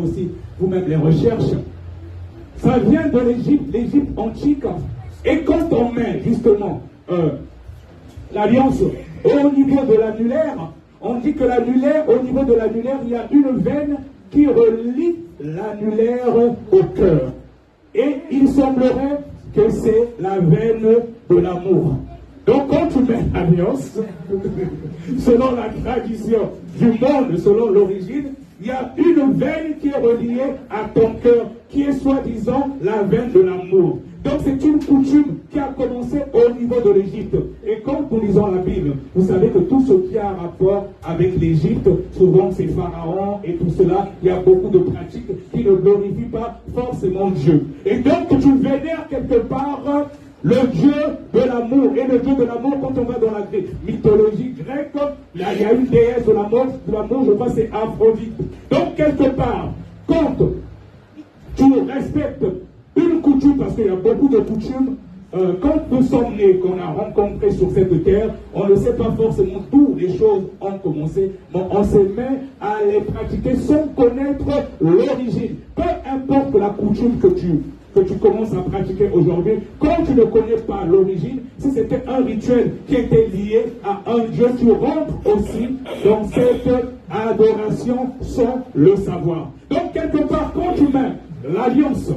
aussi vous-même les recherches. Ça vient de l'Égypte antique. Et quand on met justement l'alliance au niveau de l'annulaire, on dit que l'annulaire, au niveau de l'annulaire, il y a une veine qui relie l'annulaire au cœur. Et il semblerait que c'est la veine de l'amour. Donc quand tu mets l'alliance, selon la tradition du monde, selon l'origine, il y a une veine qui est reliée à ton cœur, qui est soi-disant la veine de l'amour. Donc c'est une coutume qui a commencé au niveau de l'Égypte. Et quand nous lisons la Bible, vous savez que tout ce qui a un rapport avec l'Égypte, souvent c'est Pharaon et tout cela, il y a beaucoup de pratiques qui ne glorifient pas forcément Dieu. Et donc tu vénères quelque part le Dieu de l'amour. Et le Dieu de l'amour, quand on va dans la mythologie grecque, il y a une déesse de l'amour, je crois c'est Aphrodite. Donc quelque part, quand tu respectes une coutume, parce qu'il y a beaucoup de coutumes, quand nous sommes nés, qu'on a rencontrés sur cette terre, on ne sait pas forcément d'où les choses ont commencé, mais on se met à les pratiquer sans connaître l'origine. Peu importe la coutume que tu commences à pratiquer aujourd'hui, quand tu ne connais pas l'origine, si c'était un rituel qui était lié à un Dieu, tu rentres aussi dans cette adoration sans le savoir. Donc quelque part, quand tu mets l'alliance